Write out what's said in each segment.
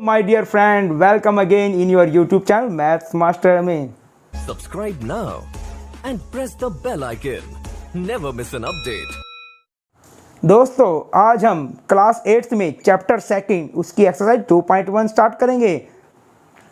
My dear friend, welcome again in your YouTube channel Maths Master में। Subscribe now and press the bell icon. Never miss an update. दोस्तों आज हम class 8th में chapter second उसकी exercise 2.1 start करेंगे।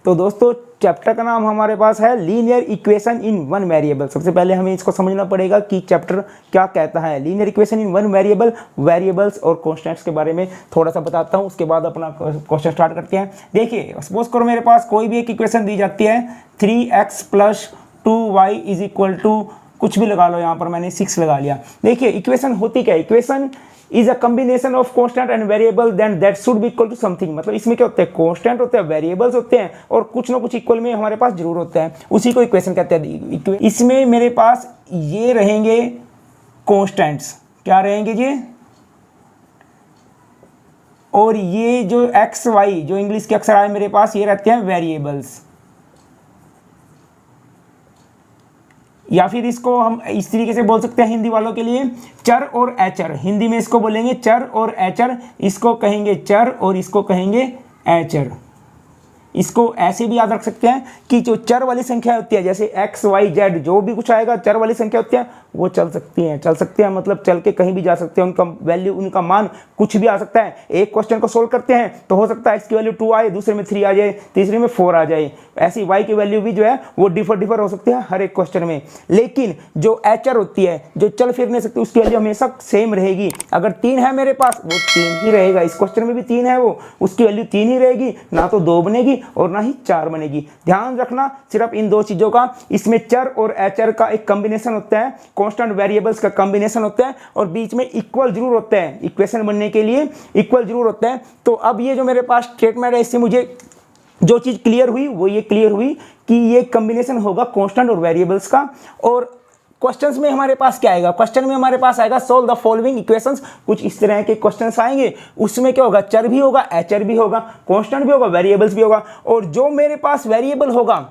तो दोस्तों chapter का नाम हमारे पास है linear equation in one variable. सबसे पहले हमें इसको समझना पड़ेगा कि चैप्टर क्या कहता है। Linear equation in one variable, variables और कॉन्स्टेंट्स के बारे में थोड़ा सा बताता हूँ, उसके बाद अपना क्वेश्चन स्टार्ट करते हैं। देखिए सपोज करो मेरे पास कोई भी एक इक्वेशन दी जाती है 3x + 2y = कुछ भी लगा लो, यहाँ पर मैंने 6 लगा लिया। देखिए इक्वेशन होती क्या है, equation is a combination of constant and variable then that should be equal to something. मतलब इसमें क्या होते हैं, कांस्टेंट होते हैं, वेरिएबल्स होते हैं और कुछ ना कुछ इक्वल में हमारे पास जरूर होता है, उसी को इक्वेशन कहते हैं। इसमें मेरे पास ये रहेंगे कांस्टेंट्स, क्या रहेंगे ये, और ये जो एक्स वाई जो इंग्लिश के अक्षर आए मेरे पास ये रहते हैं वेरिएबल्स, या फिर इसको हम इस तरीके से बोल सकते हैं हिंदी वालों के लिए चर और एचर। हिंदी में इसको बोलेंगे चर और एचर, इसको कहेंगे चर और इसको कहेंगे एचर। इसको ऐसे भी याद रख सकते हैं कि जो चर वाली संख्या होती है जैसे एक्स वाई जेड जो भी कुछ आएगा चर वाली संख्या होती है वो चल सकती हैं मतलब चल के कहीं भी जा सकते हैं, उनका वैल्यू उनका मान कुछ भी आ सकता है। एक क्वेश्चन को सोल्व करते हैं तो हो सकता है इसकी वैल्यू 2 आए, दूसरे में 3 आ जाए, तीसरे में 4 आ जाए। ऐसी वाई की वैल्यू भी जो है वो डिफर हो सकती है हर एक क्वेश्चन में। लेकिन जो एचर होती है जो चल फिर नहीं सकती उसकी वैल्यू हमेशा सेम रहेगी। अगर 3 है मेरे पास वो 3 ही रहेगा, इस क्वेश्चन में भी 3 है वो उसकी वैल्यू 3 ही रहेगी, ना तो 2 बनेगी और ना ही 4 बनेगी। ध्यान रखना सिर्फ इन दो चीजों का, इसमें चर और एचर का एक कॉम्बिनेशन होता है, कांस्टेंट वेरिएबल्स का कॉम्बिनेशन होता है और बीच में इक्वल जरूर होता है, इक्वेशन बनने के लिए इक्वल जरूर होता है। तो अब ये जो मेरे पास स्टेटमेंट है इससे मुझे जो चीज क्लियर हुई वो ये क्लियर हुई कि ये कॉम्बिनेशन होगा कांस्टेंट और वेरिएबल्स का। और क्वेश्चंस में हमारे पास क्या आएगा, क्वेश्चन में हमारे पास आएगा सोल्व द फॉलोइंग इक्वेशंस। कुछ इस तरह के क्वेश्चंस आएंगे, उसमें क्या होगा, चर भी होगा, एचर भी होगा, कांस्टेंट भी होगा, वेरिएबल्स भी होगा। और जो मेरे पास वेरिएबल होगा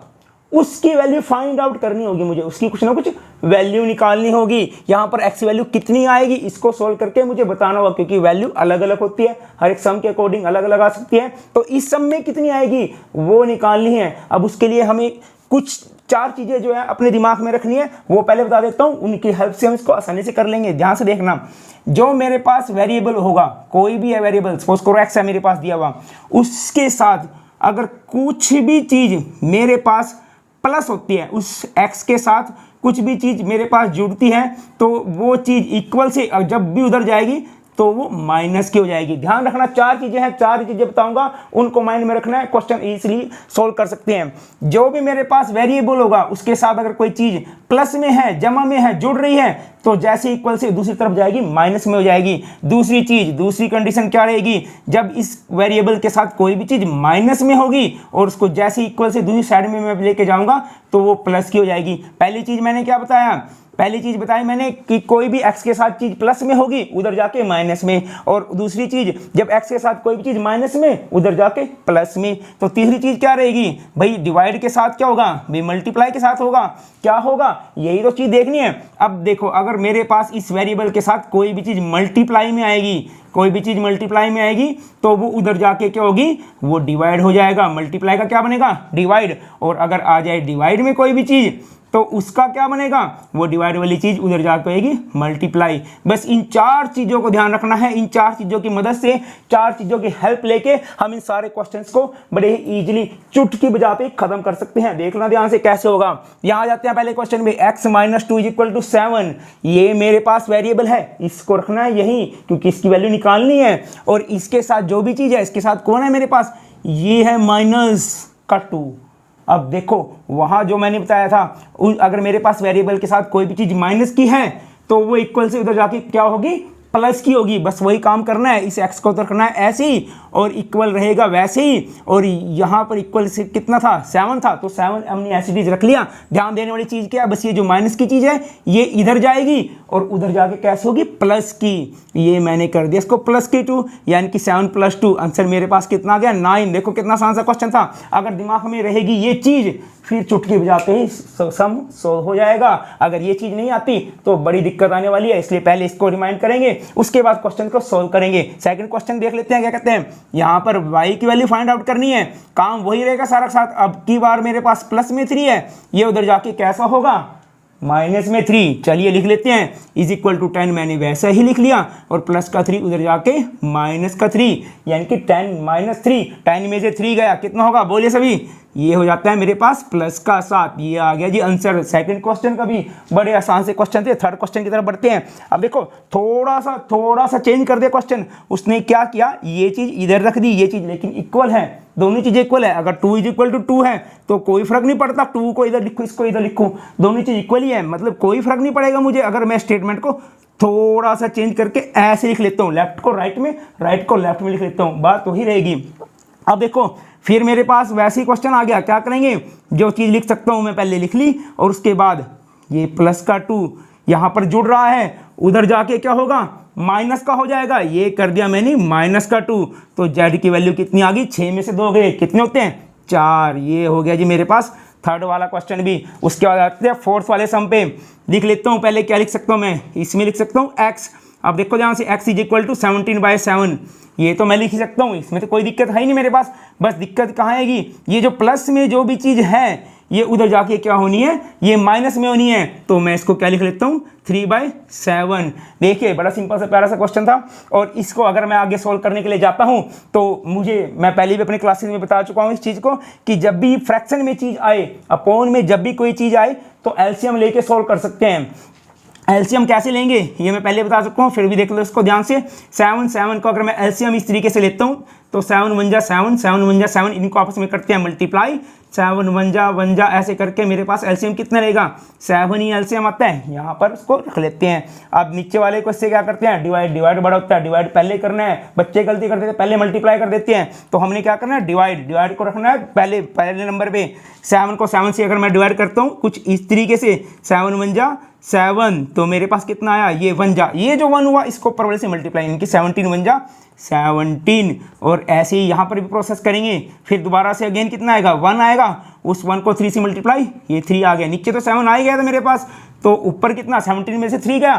उसकी वैल्यू फाइंड आउट करनी होगी मुझे, उसकी कुछ ना कुछ वैल्यू निकालनी होगी। यहाँ पर एक्स वैल्यू कितनी आएगी इसको सोल्व करके मुझे बताना होगा, क्योंकि वैल्यू अलग अलग होती है, हर एक सम के अकॉर्डिंग अलग अलग आ सकती है। तो इस सम में कितनी आएगी वो निकालनी है। अब उसके लिए हमें कुछ 4 चीजें जो है अपने दिमाग में रखनी है, वो पहले बता देता हूँ, उनकी हेल्प से हम इसको आसानी से कर लेंगे। ध्यान से देखना, जो मेरे पास वेरिएबल होगा, कोई भी है वेरिएबल, सपोज करो एक्स है मेरे पास दिया हुआ, उसके साथ अगर कुछ भी चीज मेरे पास प्लस होती है, उस एक्स के साथ कुछ भी चीज मेरे पास जुड़ती है तो वो चीज इक्वल से जब भी उधर जाएगी तो वो माइनस की हो जाएगी। ध्यान रखना 4 चीजें हैं, 4 चीजें बताऊंगा, उनको माइंड में रखना है, क्वेश्चन इजीली सॉल्व कर सकते हैं। जो भी मेरे पास वेरिएबल होगा उसके साथ अगर कोई चीज प्लस में है, जमा में है, जुड़ रही है तो जैसे इक्वल से दूसरी तरफ जाएगी माइनस में हो जाएगी। दूसरी चीज, दूसरी कंडीशन क्या रहेगी, जब इस वेरिएबल के साथ कोई भी चीज माइनस में होगी और उसको जैसे इक्वल से दूसरी साइड में मैं लेके जाऊंगा तो वो प्लस की हो जाएगी। पहली चीज मैंने क्या बताया, पहली चीज बताई मैंने कि कोई भी x के साथ चीज प्लस में होगी उधर जाके माइनस में, और दूसरी चीज जब x के साथ कोई भी चीज माइनस में उधर जाके प्लस में। तो तीसरी चीज क्या रहेगी भाई, डिवाइड के साथ क्या होगा भाई, मल्टीप्लाई के साथ होगा, क्या होगा, यही तो चीज देखनी है। अब देखो अगर मेरे पास इस वेरिएबल के साथ कोई भी चीज मल्टीप्लाई में आएगी, कोई भी चीज मल्टीप्लाई में आएगी तो वो उधर जाके क्या होगी, वो डिवाइड हो जाएगा। मल्टीप्लाई का क्या बनेगा, डिवाइड। और अगर आ जाए डिवाइड में कोई भी चीज तो उसका क्या बनेगा, वो डिवाइड वाली चीज उधर जाकर आएगी मल्टीप्लाई। बस इन 4 चीजों को ध्यान रखना है, इन 4 चीजों की मदद से, 4 चीजों की हेल्प लेके हम इन सारे क्वेश्चंस को बड़े ही इजीली चुटकी बजाते खत्म कर सकते हैं। देखना ध्यान से कैसे होगा। यहां जाते हैं पहले क्वेश्चन में, x - 2 = 7। ये मेरे पास वेरिएबल है, इसको रखना है यही क्योंकि इसकी वैल्यू निकालनी है। और इसके साथ जो भी चीज है इसके साथ कौन है मेरे पास, ये है -2। अब देखो वहां जो मैंने बताया था, अगर मेरे पास वेरिएबल के साथ कोई भी चीज माइनस की है तो वो इक्वल से उधर जाके क्या होगी, प्लस की होगी। बस वही काम करना है, इस x को तो रखना है ऐसे ही और इक्वल रहेगा वैसे ही। और यहाँ पर इक्वल से कितना था, 7 था, तो 7 हमने ऐसी चीज रख लिया। ध्यान देने वाली चीज क्या है, बस ये जो माइनस की चीज है ये इधर जाएगी और उधर जाके कैसे होगी, प्लस की। ये मैंने कर दिया इसको प्लस की 2, यानी कि 7 + 2, आंसर मेरे पास कितना आ गया, 9। देखो कितना आसान सा क्वेश्चन था। अगर दिमाग में रहेगी ये चीज फिर चुटकी बजाते ही सम सोल्व हो जाएगा। अगर ये चीज नहीं आती तो बड़ी दिक्कत आने वाली है, इसलिए पहले इसको रिमाइंड करेंगे, उसके बाद क्वेश्चन को सोल्व करेंगे। सेकंड क्वेश्चन देख लेते हैं, क्या कहते हैं, यहाँ पर y की वैल्यू फाइंड आउट करनी है, काम वही रहेगा सारा साथ। अब की बार मेरे पास प्लस में 3 है, ये उधर जाके कैसा होगा, माइनस में 3। चलिए लिख लेते हैं, इज इक्वल टू 10 मैंने वैसा ही लिख लिया, और प्लस का 3 उधर जाके माइनस का 3, यानी कि 10 माइनस 3, 10 में से 3 गया, कितना होगा बोलिए सभी, ये हो जाता है मेरे पास प्लस का 7। ये आ गया जी आंसर सेकंड क्वेश्चन का भी। बड़े आसान से क्वेश्चन थे। थर्ड क्वेश्चन की तरफ बढ़ते हैं। अब देखो थोड़ा सा चेंज कर दिया क्वेश्चन। उसने क्या किया, ये चीज़ इधर रख दी, ये चीज़ लेकिन इक्वल है, दोनों चीज़ें इक्वल है। अगर 2 इज इक्वल टू 2 है तो कोई फर्क नहीं पड़ता, 2 को इधर लिखो, इसको इधर लिखो, दोनों चीज़ इक्वल ही है, मतलब कोई फर्क नहीं पड़ेगा मुझे अगर मैं स्टेटमेंट को थोड़ा सा चेंज करके ऐसे लिख लेता हूँ, लेफ्ट को राइट में, राइट को लेफ्ट में लिख लेता हूँ, बात वही रहेगी। अब देखो फिर मेरे पास वैसे ही क्वेश्चन आ गया, क्या करेंगे, जो चीज़ लिख सकता हूँ मैं पहले लिख ली, और उसके बाद ये प्लस का 2 यहाँ पर जुड़ रहा है, उधर जाके क्या होगा, माइनस का हो जाएगा। ये कर दिया मैंने माइनस का 2, तो जेड की वैल्यू कितनी आ गई, 6 में से 2 गए, कितने होते हैं, 4। ये हो गया जी मेरे पास थर्ड वाला क्वेश्चन भी। उसके बाद आते हैं फोर्थ वाले सम पे। लिख लेता हूँ पहले, क्या लिख सकता हूँ मैं, इसमें लिख सकता हूँ x। अब देखो जहाँ से x इज इक्वल टू 17/7, ये तो मैं लिख ही सकता हूँ, इसमें तो कोई दिक्कत है ही नहीं मेरे पास। बस दिक्कत कहाँ आएगी, ये जो प्लस में जो भी चीज़ है ये उधर जाके क्या होनी है, ये माइनस में होनी है। तो मैं इसको क्या लिख लेता हूँ, 3/7। देखिए बड़ा सिंपल सा प्यारा सा क्वेश्चन था, और इसको अगर मैं आगे सोल्व करने के लिए जाता हूँ तो मैं पहले भी अपने क्लासेस में बता चुका हूँ इस चीज़ को, कि जब भी फ्रैक्शन में चीज़ आए, अपोन में जब भी कोई चीज़ आए तो एलसीएम लेके सोल्व कर सकते हैं। एलसीएम कैसे लेंगे ये मैं पहले बता चुका हूँ, फिर भी देख लो इसको ध्यान से। 7 को अगर मैं एलसीएम इस तरीके से लेता हूँ तो 7 1 जा 7, 7 1 जा 7, इनको आपस में करते हैं मल्टीप्लाई, 7 1 जा ऐसे करके मेरे पास एलसीएम कितना रहेगा, 7 ही एलसीएम आता है। यहाँ पर इसको रख लेते हैं। अब नीचे वाले को इससे क्या करते हैं, डिवाइड बड़ा होता है, डिवाइड पहले करना है। बच्चे गलती करते थे, पहले मल्टीप्लाई कर देते हैं, तो हमने क्या करना है, डिवाइड को रखना है पहले नंबर पे। 7 को 7 से अगर मैं डिवाइड करता हूँ कुछ इस तरीके से, 7 1 जा 7, तो मेरे पास कितना आया, ये 1 जा, ये जो 1 हुआ इसको ऊपर वाले से मल्टीप्लाई, इनकी 17 1 जा 17, और ऐसे ही यहाँ पर भी प्रोसेस करेंगे। फिर दोबारा से अगेन कितना आएगा, 1 आएगा, उस 1 को 3 से मल्टीप्लाई, ये 3 आ गया। नीचे तो 7 आ ही गया था मेरे पास, तो ऊपर कितना, 17 में से 3 गया,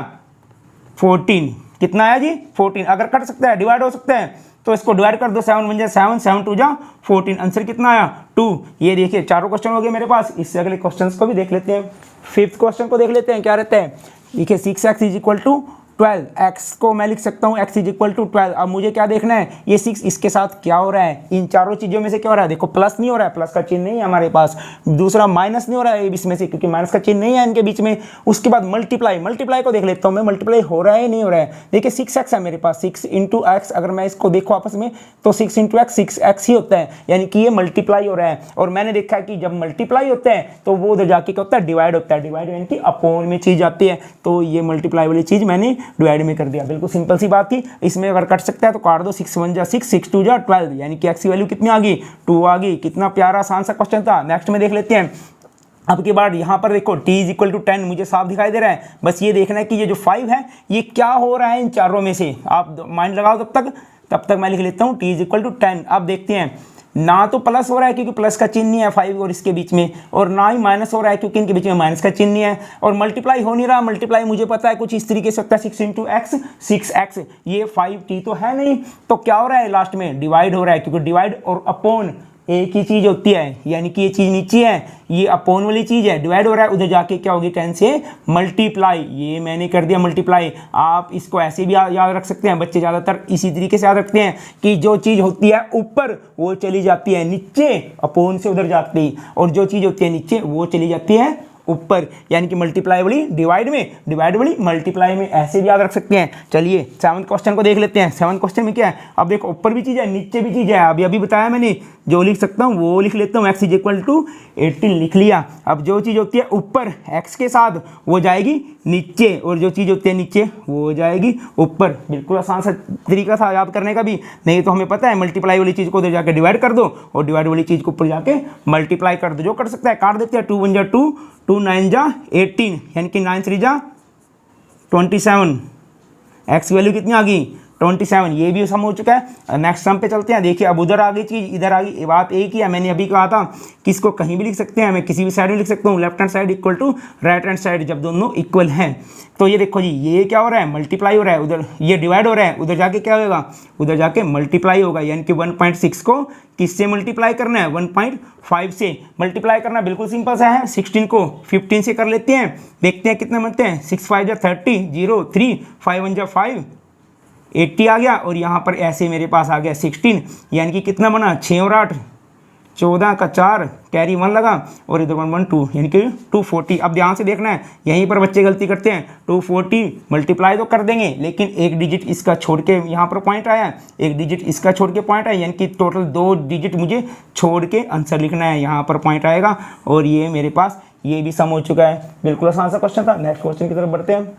14। कितना आया जी, 14। अगर कट सकता है, डिवाइड हो सकता है, तो इसको डिवाइड कर दो, 7 1 जा 7, 7 2 जा 14, आंसर कितना आया, 2। ये देखिए चारों क्वेश्चन हो गए मेरे पास। इससे अगले क्वेश्चन को भी देख लेते हैं। फिफ्थ क्वेश्चन को देख लेते हैं, क्या रहता है, देखिए 6x is equal to 12, x को मैं लिख सकता हूँ x इज इक्वल टू 12। अब मुझे क्या देखना है, ये 6 इसके साथ क्या हो रहा है, इन चारों चीज़ों में से क्या हो रहा है, देखो प्लस नहीं हो रहा है, प्लस का चिन्ह नहीं है हमारे पास, दूसरा माइनस नहीं हो रहा है इसमें से, क्योंकि माइनस का चिन्ह नहीं है इनके बीच में। उसके बाद मल्टीप्लाई को देख लेता हूँ मैं, मल्टीप्लाई हो रहा है नहीं हो रहा है। देखिए 6x है मेरे पास, 6 इंटू एक्स, अगर मैं इसको देखो आपस में तो 6 इंटू एक्स 6x ही होता है, यानी कि ये मल्टीप्लाई हो रहा है। और मैंने देखा है कि जब मल्टीप्लाई होता है तो वो उधर जाके क्या होता है, डिवाइड होता है, डिवाइड यानी कि अपोन में चीज़ आती है। तो ये मल्टीप्लाई वाली चीज़ मैंने डिवाइड में कर दिया, बिल्कुल सिंपल सी बात थी। इसमें अगर कट सकता है तो काट दो, 6 1 जा 6, 6 2 जा 12, यानी कि x की वैल्यू कितनी आ गई, 2 आ गई। कितना प्यारा आसान सा क्वेश्चन था। नेक्स्ट में देख लेते हैं। अब के बाद यहाँ पर देखो t इज इक्वल टू 10 मुझे साफ दिखाई दे रहा है। बस ये देखना है कि ये जो 5 है ये क्या हो रहा है इन चारों में से, आप माइंड लगाओ तब तक मैं लिख लेता हूँ t इज इक्वल टू 10। अब देखते हैं, ना तो प्लस हो रहा है क्योंकि प्लस का चिन्ह नहीं है 5 और इसके बीच में, और ना ही माइनस हो रहा है क्योंकि इनके बीच में माइनस का चिन्ह नहीं है, और मल्टीप्लाई हो नहीं रहा। मल्टीप्लाई मुझे पता है कुछ इस तरीके से होता है, 6 इंटू एक्स 6x, ये 5t तो है नहीं, तो क्या हो रहा है लास्ट में, डिवाइड हो रहा है, क्योंकि डिवाइड और अपोन एक ही चीज़ होती है, यानी कि ये चीज़ नीचे है, ये अपोन वाली चीज़ है, डिवाइड हो रहा है, उधर जाके क्या होगी 10 से मल्टीप्लाई। ये मैंने कर दिया मल्टीप्लाई। आप इसको ऐसे भी याद रख सकते हैं, बच्चे ज़्यादातर इसी तरीके से याद रखते हैं कि जो चीज़ होती है ऊपर वो चली जाती है नीचे, अपोन से उधर जाती, और जो चीज़ होती है नीचे वो चली जाती है ऊपर, यानी कि मल्टीप्लाई वाली डिवाइड में, डिवाइड वाली मल्टीप्लाई में, ऐसे भी याद रख सकते हैं। चलिए 7वें क्वेश्चन को देख लेते हैं। 7वें क्वेश्चन में क्या है, अब देखो ऊपर भी चीज़ है नीचे भी चीज़ है। अभी बताया मैंने, जो लिख सकता हूँ वो लिख लेता हूँ, x इज इक्वल टू 18 लिख लिया। अब जो चीज़ होती है ऊपर x के साथ वो जाएगी नीचे, और जो चीज़ होती है नीचे वो हो जाएगी ऊपर। बिल्कुल आसान सा तरीका था याद करने का भी, नहीं तो हमें पता है मल्टीप्लाई वाली चीज़ को उधर जाकर डिवाइड कर दो, और डिवाइड वाली चीज़ को ऊपर जाके मल्टीप्लाई कर दो। जो कर सकता है काट देते हैं, 2 1 जा 2, 2 9 जा 18, यानी कि 9 3 जा 27, x वैल्यू कितनी आ गई 27, ये भी सम हो चुका है। नेक्स्ट सम पे चलते हैं। देखिए अब उधर आ गई चीज़, इधर आ गई। बात एक ही है, मैंने अभी कहा था कि इसको कहीं भी लिख सकते हैं, मैं किसी भी साइड में लिख सकता हूँ, left hand side equal to right hand side जब दोनों इक्वल हैं। तो ये देखो जी, ये क्या हो रहा है, मल्टीप्लाई हो रहा है, उधर ये डिवाइड हो रहा है, उधर जाके क्या होगा, उधर जाके मल्टीप्लाई होगा। यानी कि 1.6 को किससे मल्टीप्लाई करना है, 1.5 से मल्टीप्लाई करना। बिल्कुल सिंपल सा है। 16 को 15 से कर लेते हैं, देखते हैं कितने बनते हैं। 6 5 30, 0 3, 5 1 5, 80 आ गया। और यहाँ पर ऐसे मेरे पास आ गया 16, यानी कि कितना बना, 6 और 8 14 का 4, कैरी 1 लगा, और इधर 1 1 2, यानी कि 240। अब ध्यान से देखना है, यहीं पर बच्चे गलती करते हैं। 240 मल्टीप्लाई तो कर देंगे, लेकिन एक डिजिट इसका छोड़ के यहाँ पर पॉइंट आया, एक डिजिट इसका छोड़ के पॉइंट आया, यानी कि टोटल 2 डिजिट मुझे छोड़ के आंसर लिखना है। यहाँ पर पॉइंट आएगा, और ये मेरे पास ये भी सम हो चुका है। बिल्कुल आसान सा क्वेश्चन था। नेक्स्ट क्वेश्चन की तरफ बढ़ते हैं।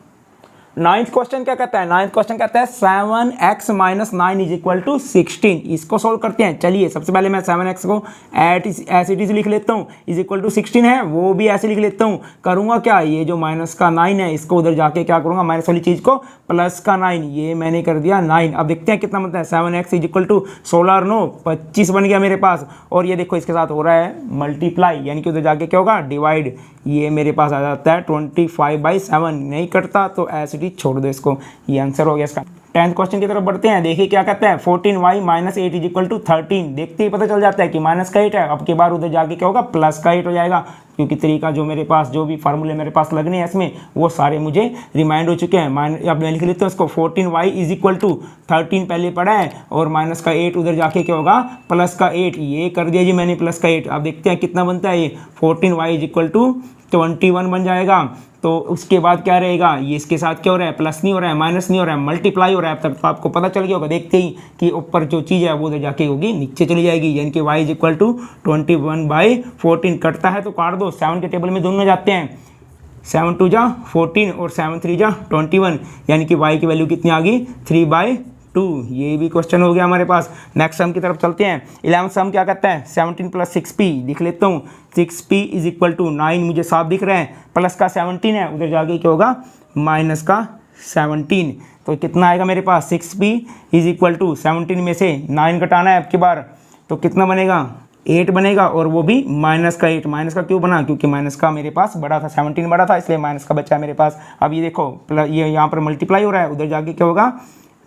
9th क्वेश्चन क्या कहता है, 9th क्वेश्चन कहता है 7x - 9 = 16। इसको सोल्व करते हैं। चलिए सबसे पहले मैं 7x को एज इट इज लिख लेता हूँ, =16 है, वो भी ऐसे लिख लेता हूँ। करूँगा क्या, ये जो माइनस का 9 है इसको उधर जाके क्या करूँगा, माइनस वाली चीज़ को प्लस का 9, ये मैंने कर दिया 9। अब देखते हैं कितना बनता है। 7x = 16 और 9 25 बन गया मेरे पास। और ये देखो इसके साथ हो रहा है मल्टीप्लाई, यानी कि उधर जाके क्या होगा, डिवाइड। ये मेरे पास आ जाता है 25/7। नहीं कटता तो ऐसे ही छोड़ दो इसको। ये आंसर हो गया इसका। 10th क्वेश्चन की तरफ बढ़ते हैं। देखिए क्या कहता है, 14y - 8 = 13। देखते ही पता चल जाता है कि माइनस का 8 है। अब की बार उधर जाके क्या होगा, प्लस का 8 हो जाएगा, क्योंकि 3 का जो मेरे पास जो भी फार्मूले मेरे पास लगने हैं इसमें, वो सारे मुझे रिमाइंड हो चुके हैं। अब मैं लिख लेता हूँ इसको, 14y = 13 पहले पढ़ा है, और माइनस का 8 उधर जाके क्या होगा, प्लस का 8। ये कर दिया जी मैंने, प्लस का 8। अब देखते हैं कितना बनता है। ये 14y = 21 बन जाएगा। तो उसके बाद क्या रहेगा, ये इसके साथ क्या हो रहा है, प्लस नहीं हो रहा है, माइनस नहीं हो रहा है, मल्टीप्लाई हो रहा है। अब तक तो आपको पता चल गया होगा देखते ही कि ऊपर जो चीज़ है वो उधर जाके होगी नीचे चली जाएगी। यानी कि y = 21/14 कटता है तो काट दो। 7 के टेबल में दोनों जाते हैं, 7 2 जा 14 और 7 3 जा 21, यानी कि y की वैल्यू कितनी आ गई, 3/2। ये भी क्वेश्चन हो गया हमारे पास। नेक्स्ट सम की तरफ चलते हैं। 11th सम क्या कहता है, 17 + 6p लिख लेता हूँ। 6p = 9 मुझे साफ दिख रहा है, प्लस का 17 है, उधर जाके क्या होगा, माइनस का 17। तो कितना आएगा मेरे पास, 6p = 17 में से 9 घटाना है अब की बार, तो कितना बनेगा, 8 बनेगा, और वो भी माइनस का 8। माइनस का क्यों बना, क्योंकि माइनस का मेरे पास बड़ा था, 17 बड़ा था, इसलिए माइनस का बचा है मेरे पास। अब ये देखो ये यहाँ पर मल्टीप्लाई हो रहा है, उधर जाके क्या होगा,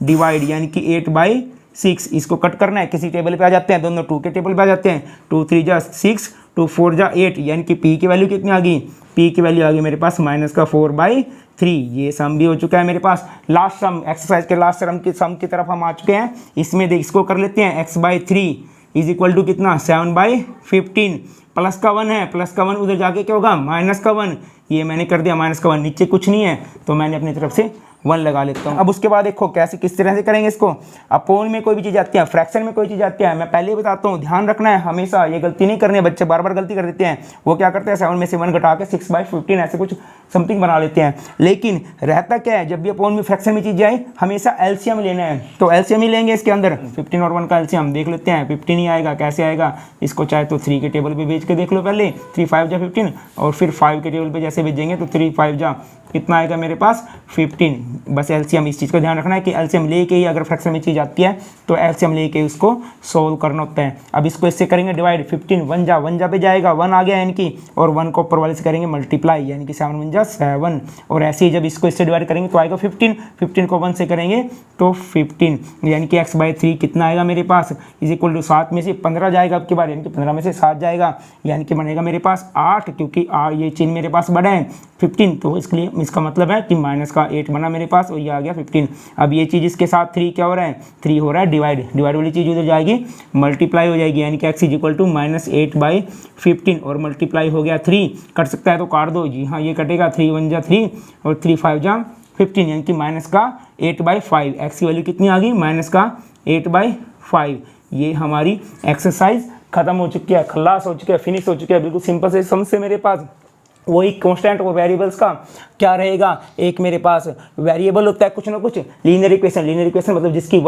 डिवाइड, यानी कि 8/6। इसको कट करना है, किसी टेबल पे आ जाते हैं, दोनों 2 के टेबल पे आ जाते हैं। 2 3 जा 6, 2 4 जा 8, यानी कि p की वैल्यू कितनी आ गई, p की वैल्यू आ गई मेरे पास माइनस का 4/3। ये सम भी हो चुका है मेरे पास। लास्ट सम, एक्सरसाइज के लास्ट सम की तरफ हम आ चुके हैं। इसमें देख इसको कर लेते हैं, x/3 = कितना, 7/15। प्लस का 1 है, प्लस का 1 उधर जाके क्या होगा, माइनस का 1। ये मैंने कर दिया माइनस का 1, नीचे कुछ नहीं है तो मैंने अपनी तरफ से 1 लगा लेता हूँ। अब उसके बाद देखो कैसे किस तरह से करेंगे इसको। अपोन में कोई भी चीज़ आती है, फ्रैक्शन में कोई चीज़ आती है, मैं पहले ही बताता हूँ, ध्यान रखना है हमेशा, ये गलती नहीं करनी है। बच्चे बार बार गलती कर देते हैं। वो क्या करते हैं, 7 में से 1 घटा के 6/15 ऐसे कुछ समथिंग बना लेते हैं। लेकिन रहता क्या है, जब भी अपोन में फ्रैक्शन में चीज़ आए, हमेशा एलसीएम लेना है। तो एलसीएम ही लेंगे इसके अंदर। 15 और 1 का एलसीएम देख लेते हैं। 15 ही आएगा, कैसे आएगा, इसको चाहे तो 3 के टेबल पे भेज के देख लो पहले, 3 5 जा 15, और फिर 5 के टेबल पे जैसे भेजेंगे तो 3 5 जा कितना आएगा मेरे पास, 15। बस एलसीएम, इस चीज़ को ध्यान रखना है कि एलसीएम लेके ही अगर फ्रैक्शन में चीज़ आती है तो एलसीएम लेके उसको सोल्व करना होता है। अब इसको इससे करेंगे डिवाइड, 15 1 जा पे जाएगा, 1 आ गया यानी कि, और 1 को ऊपर वाले से करेंगे मल्टीप्लाई, यानी कि 7 1 जा 7, और ऐसे ही जब इसको इससे डिवाइड करेंगे तो आएगा 15। 15 को 1 से करेंगे तो 15, यानी कि x/3 कितना आएगा मेरे पास, = 7 में से 15 जाएगा अब की बार, यानी कि 15 में से 7 जाएगा, यानी कि बनेगा मेरे पास 8, क्योंकि ये चिन्ह मेरे पास बड़ा है 15, तो इसके लिए इसका मतलब है कि माइनस का 8 बना मेरे पास, और ये आ गया 15। अब ये चीज़ इसके साथ 3 क्या हो रहा है, 3 हो रहा है डिवाइड, डिवाइड वाली चीज़ उधर जाएगी मल्टीप्लाई हो जाएगी, यानी कि x = -8/15, और मल्टीप्लाई हो गया 3, कट सकता है तो काट दो जी हाँ, ये कटेगा, 3 1 जा 3 और 3 5 जा 15, यानी कि माइनस का 8/5। x की वैल्यू कितनी आ गई, माइनस का 8/5। ये हमारी एक्सरसाइज खत्म हो चुकी है, खलास हो चुकी है, फिनिश हो चुकी है। बिल्कुल सिंपल से सम से मेरे पास वही कांस्टेंट और वेरिएबल्स का क्या रहेगा, एक मेरे पास वेरिएबल होता है कुछ ना कुछ, लीनियर इक्वेशन। लीनियर इक्वेशन मतलब जिसकी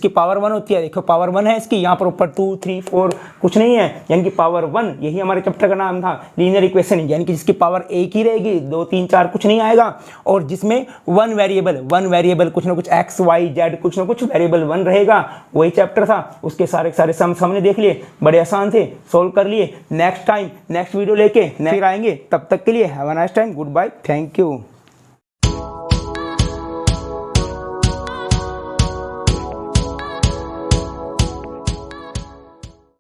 पावर 1 होती है। देखो पावर 1 है इसकी, यहाँ पर ऊपर 2 3 4 कुछ नहीं है, यानी कि पावर 1, यही हमारे चैप्टर का नाम था, लीनियर इक्वेशन, यानी कि जिसकी पावर एक ही रहेगी, 2 3 4 कुछ नहीं आएगा, और जिसमें वन वेरिएबल कुछ ना कुछ x y z कुछ ना कुछ वेरिएबल 1 रहेगा, वही चैप्टर था। उसके सारे सारे सम्स हमने देख लिए, बड़े आसान थे, सोल्व कर लिए। नेक्स्ट टाइम नेक्स्ट वीडियो लेके फिर आएंगे, तब तक के लिए have a nice time, good bye, thank you.